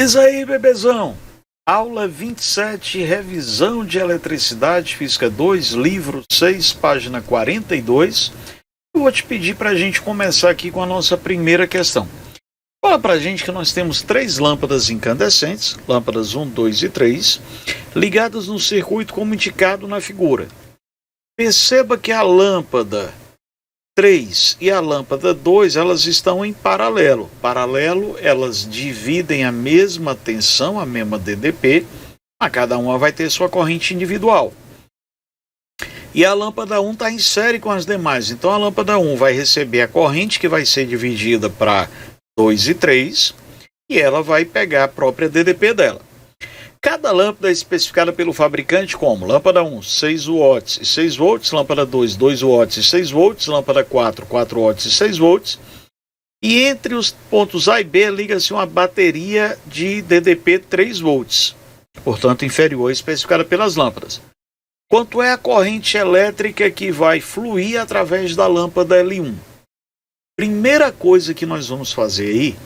Diz aí, bebezão. Aula 27, revisão de eletricidade, física 2, livro 6, página 42. Eu vou te pedir para a gente começar aqui com a nossa primeira questão. Fala para a gente que nós temos 3 lâmpadas incandescentes, lâmpadas 1, 2 e 3, ligadas no circuito como indicado na figura. Perceba que a lâmpada 3 e a lâmpada 2, elas estão em paralelo. Paralelo, elas dividem a mesma tensão, a mesma DDP, mas cada uma vai ter sua corrente individual. E a lâmpada 1 está em série com as demais, então a lâmpada 1 vai receber a corrente que vai ser dividida para 2 e 3, e ela vai pegar a própria DDP dela. Cada lâmpada é especificada pelo fabricante como lâmpada 1, 6 watts e 6 volts, lâmpada 2, 2 watts e 6 volts, lâmpada 4, 4 watts e 6 volts. E entre os pontos A e B liga-se uma bateria de DDP 3 volts, portanto inferior à especificada pelas lâmpadas. Quanto é a corrente elétrica que vai fluir através da lâmpada L1? Primeira coisa que nós vamos fazer aí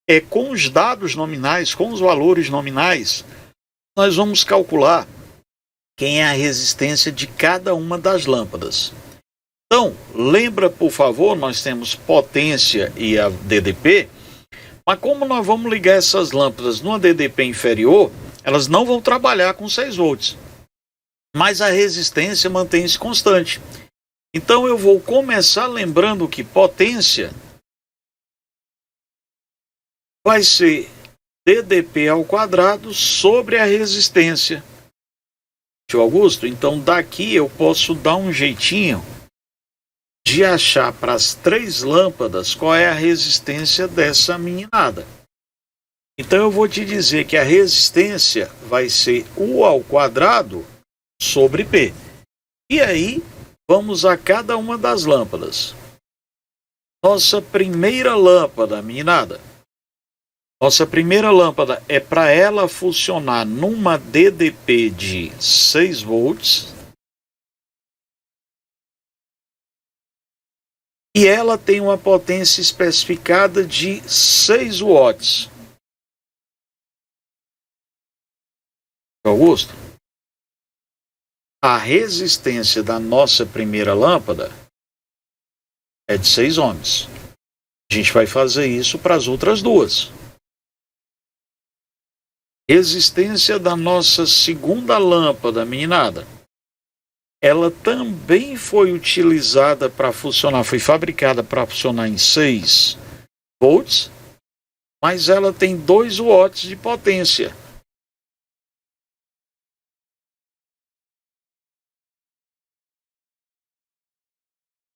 é, com os dados nominais, com os valores nominais, nós vamos calcular quem é a resistência de cada uma das lâmpadas. Então, lembra, por favor, nós temos potência e a DDP, mas como nós vamos ligar essas lâmpadas numa DDP inferior, elas não vão trabalhar com 6 volts, mas a resistência mantém-se constante. Então, eu vou começar lembrando que potência vai ser DDP ao quadrado sobre a resistência. Tio Augusto, então daqui eu posso dar um jeitinho de achar para as 3 lâmpadas qual é a resistência dessa meninada. Então eu vou te dizer que a resistência vai ser U ao quadrado sobre P. E aí vamos a cada uma das lâmpadas. Nossa primeira lâmpada, meninada. Nossa primeira lâmpada é para ela funcionar numa DDP de 6 volts. E ela tem uma potência especificada de 6 watts. Augusto, a resistência da nossa primeira lâmpada é de 6 ohms. A gente vai fazer isso para as outras duas. Resistência da nossa segunda lâmpada, meninada, ela também foi utilizada para funcionar, foi fabricada para funcionar em 6 volts, mas ela tem 2 watts de potência.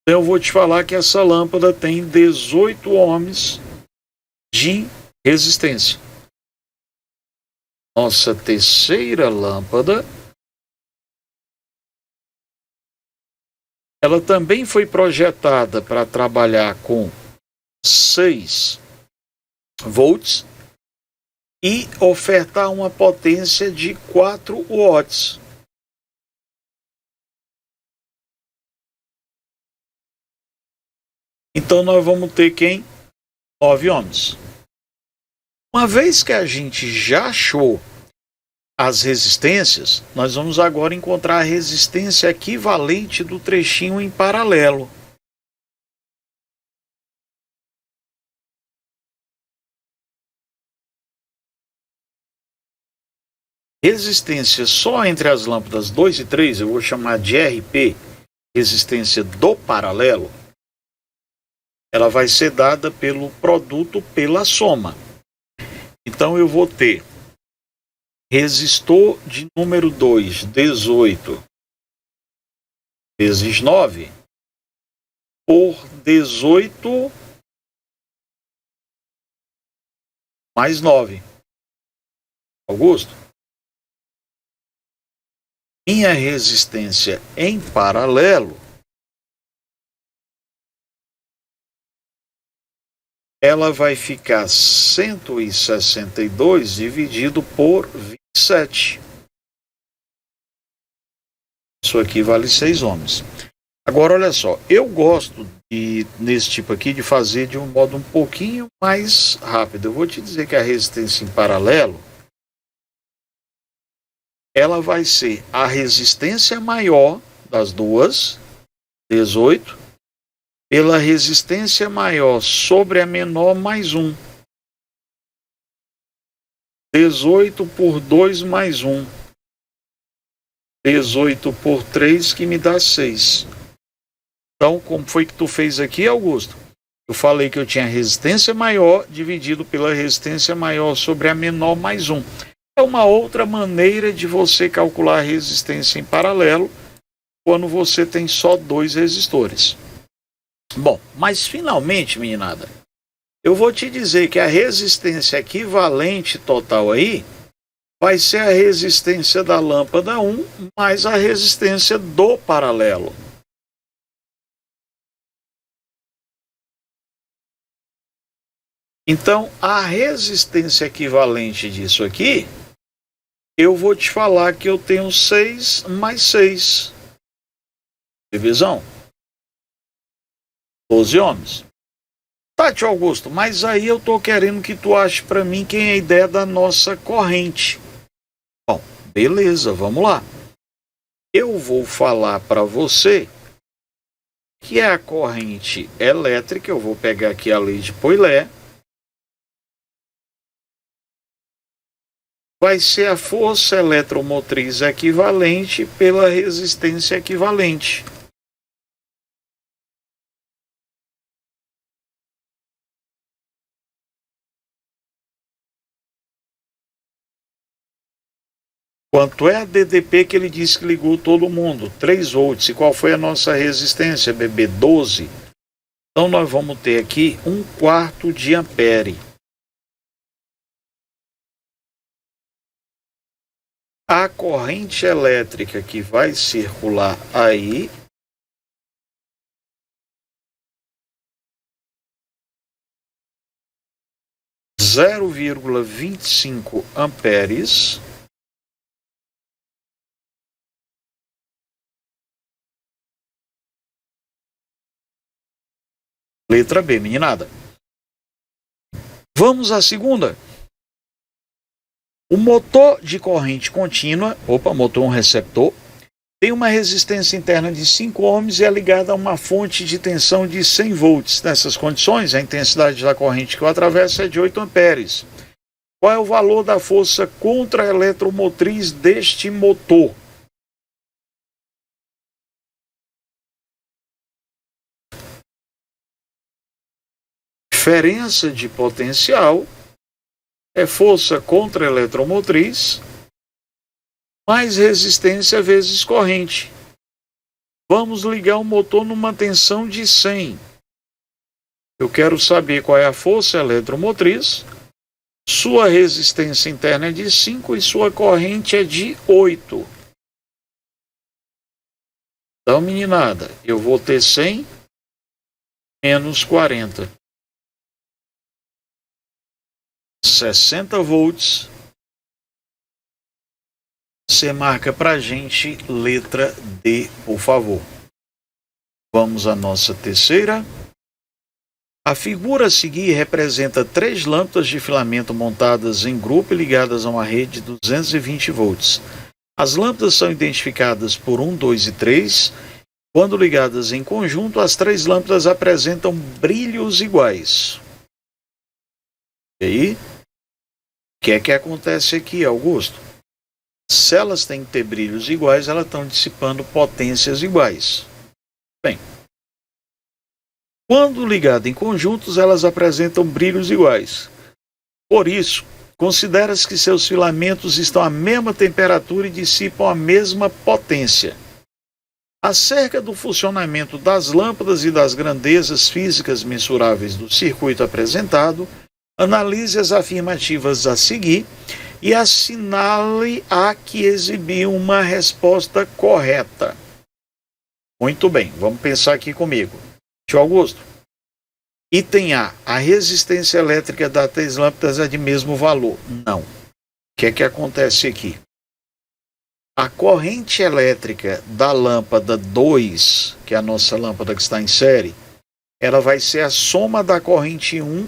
Eu vou te falar que essa lâmpada tem 18 ohms de resistência. Nossa terceira lâmpada, ela também foi projetada para trabalhar com 6 volts e ofertar uma potência de 4 watts. Então nós vamos ter quem? 9 ohms. Uma vez que a gente já achou as resistências, nós vamos agora encontrar a resistência equivalente do trechinho em paralelo. Resistência só entre as lâmpadas 2 e 3, eu vou chamar de RP, resistência do paralelo, ela vai ser dada pelo produto pela soma. Então eu vou ter resistor de número 2, 18 vezes 9, por 18 mais 9. Augusto, minha resistência em paralelo, ela vai ficar 162 dividido por 27. Isso aqui vale 6 ohms. Agora, olha só, eu gosto nesse tipo aqui, de fazer de um modo um pouquinho mais rápido. Eu vou te dizer que a resistência em paralelo, ela vai ser a resistência maior das duas, 18, pela resistência maior sobre a menor mais 1. 18 por 2 mais 1. 18 por 3, que me dá 6. Então, como foi que tu fez aqui, Augusto? Eu falei que eu tinha resistência maior dividido pela resistência maior sobre a menor mais 1. É uma outra maneira de você calcular a resistência em paralelo quando você tem só 2 resistores. Bom, mas finalmente, meninada, eu vou te dizer que a resistência equivalente total aí vai ser a resistência da lâmpada 1 mais a resistência do paralelo. Então, a resistência equivalente disso aqui, eu vou te falar que eu tenho 6 mais 6. Divisão. 12 ohms. Tá, tio Augusto, mas aí eu tô querendo que tu ache para mim quem é a ideia da nossa corrente. Bom, beleza, vamos lá. Eu vou falar para você que é a corrente elétrica. Eu vou pegar aqui a lei de Poilet. Vai ser a força eletromotriz equivalente pela resistência equivalente. Quanto é a DDP que ele disse que ligou todo mundo? 3 volts. E qual foi a nossa resistência, bebê? 12. Então nós vamos ter aqui 1/4 de ampere. A corrente elétrica que vai circular aí é 0,25 amperes letra B, meninada. Vamos à segunda. O motor de corrente contínua, motor um receptor, tem uma resistência interna de 5 ohms e é ligada a uma fonte de tensão de 100 volts. Nessas condições, a intensidade da corrente que o atravessa é de 8 amperes. Qual é o valor da força contra-eletromotriz deste motor? Diferença de potencial é força contra-eletromotriz mais resistência vezes corrente. Vamos ligar o motor numa tensão de 100. Eu quero saber qual é a força eletromotriz. Sua resistência interna é de 5 e sua corrente é de 8. Então, meninada, eu vou ter 100 menos 40. 60 volts. Você marca pra gente letra D, por favor. Vamos à nossa terceira. A figura a seguir representa 3 lâmpadas de filamento montadas em grupo e ligadas a uma rede de 220 volts. As lâmpadas são identificadas por 1, 2 e 3. Quando ligadas em conjunto, as 3 lâmpadas apresentam brilhos iguais. E aí? O que é que acontece aqui, Augusto? Se elas têm que ter brilhos iguais, elas estão dissipando potências iguais. Bem, quando ligadas em conjuntos, elas apresentam brilhos iguais. Por isso, considera-se que seus filamentos estão à mesma temperatura e dissipam a mesma potência. Acerca do funcionamento das lâmpadas e das grandezas físicas mensuráveis do circuito apresentado, analise as afirmativas a seguir e assinale a que exibir uma resposta correta. Muito bem, vamos pensar aqui comigo. Tio Augusto, item A resistência elétrica das 3 lâmpadas é de mesmo valor. Não. O que é que acontece aqui? a corrente elétrica da lâmpada 2, que é a nossa lâmpada que está em série, ela vai ser a soma da corrente 1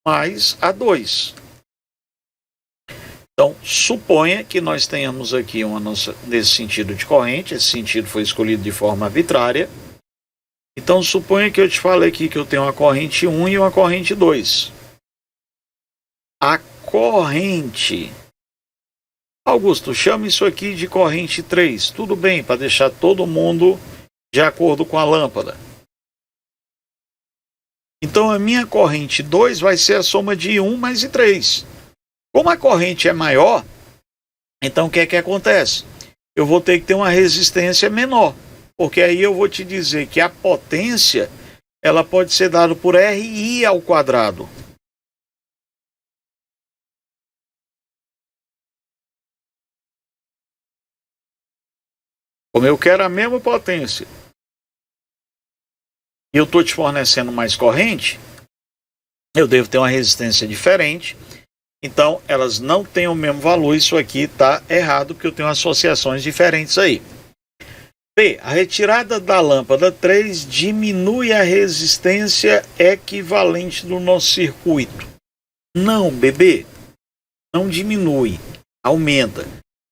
mais a 2. Então, suponha que nós tenhamos aqui nesse sentido de corrente, esse sentido foi escolhido de forma arbitrária. Então, suponha que eu te falei aqui que eu tenho uma corrente 1 e uma corrente 2. A corrente... Augusto, chama isso aqui de corrente 3. Tudo bem, para deixar todo mundo de acordo com a lâmpada. Então, a minha corrente 2 vai ser a soma de 1 mais de 3. Como a corrente é maior, então o que é que acontece? Eu vou ter que ter uma resistência menor, porque aí eu vou te dizer que a potência ela pode ser dada por RI ao quadrado. Como eu quero a mesma potência e eu estou te fornecendo mais corrente, eu devo ter uma resistência diferente. Então, elas não têm o mesmo valor. Isso aqui está errado, porque eu tenho associações diferentes aí. B. A retirada da lâmpada 3 diminui a resistência equivalente do nosso circuito. Não, bebê. Não diminui. Aumenta.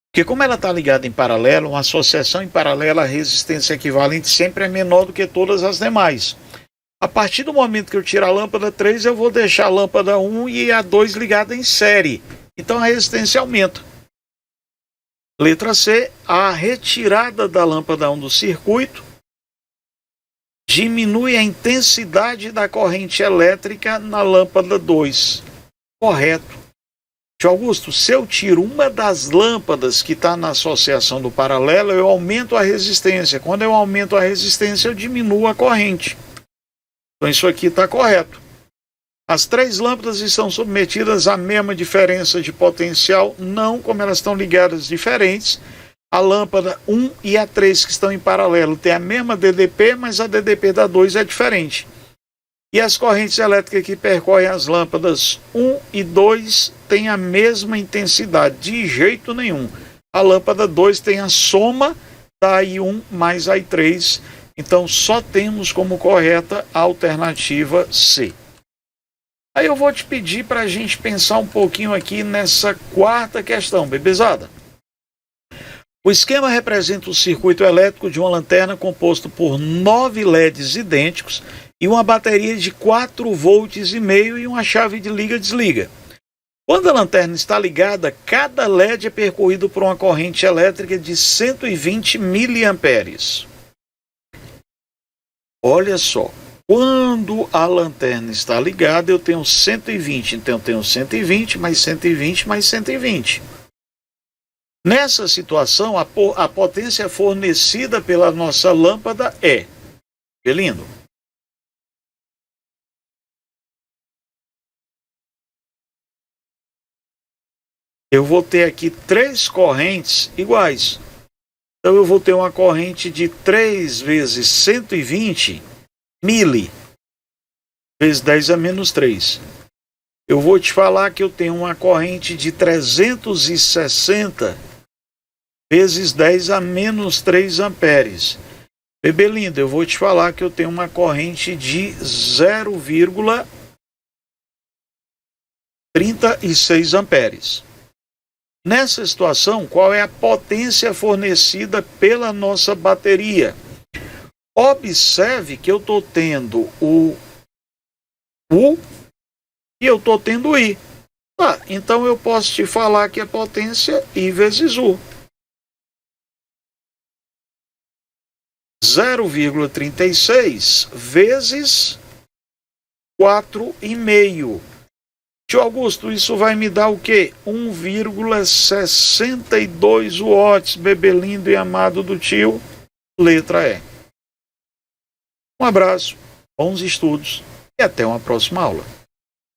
Porque como ela está ligada em paralelo, uma associação em paralelo, a resistência equivalente sempre é menor do que todas as demais. A partir do momento que eu tiro a lâmpada 3, eu vou deixar a lâmpada 1 e a 2 ligada em série. Então a resistência aumenta. Letra C. A retirada da lâmpada 1 do circuito diminui a intensidade da corrente elétrica na lâmpada 2. Correto. Tio Augusto, se eu tiro uma das lâmpadas que está na associação do paralelo, eu aumento a resistência. Quando eu aumento a resistência, eu diminuo a corrente. Então isso aqui está correto. As 3 lâmpadas estão submetidas à mesma diferença de potencial? Não, como elas estão ligadas diferentes. A lâmpada 1 e a 3 que estão em paralelo têm a mesma DDP, mas a DDP da 2 é diferente. E as correntes elétricas que percorrem as lâmpadas 1 e 2 têm a mesma intensidade, de jeito nenhum. A lâmpada 2 tem a soma da I1 mais a I3. Então, só temos como correta a alternativa C. Aí eu vou te pedir para a gente pensar um pouquinho aqui nessa quarta questão, bebezada. O esquema representa o circuito elétrico de uma lanterna composto por 9 LEDs idênticos e uma bateria de 4,5 volts e uma chave de liga-desliga. Quando a lanterna está ligada, cada LED é percorrido por uma corrente elétrica de 120 miliamperes. Olha só, quando a lanterna está ligada, eu tenho 120, então eu tenho 120 mais 120 mais 120. Nessa situação, a potência fornecida pela nossa lâmpada é... Lindo. Eu vou ter aqui 3 correntes iguais. Então eu vou ter uma corrente de 3 vezes 120 mili, vezes 10 a menos 3. Eu vou te falar que eu tenho uma corrente de 360 vezes 10 a menos 3 amperes. Bebê lindo, eu vou te falar que eu tenho uma corrente de 0,36 amperes. Nessa situação, qual é a potência fornecida pela nossa bateria? Observe que eu estou tendo o U e eu estou tendo o I. Então eu posso te falar que a potência I vezes U. 0,36 vezes 4,5. Tio Augusto, isso vai me dar o quê? 1,62 watts, bebê lindo e amado do tio. Letra E. Um abraço, bons estudos e até uma próxima aula.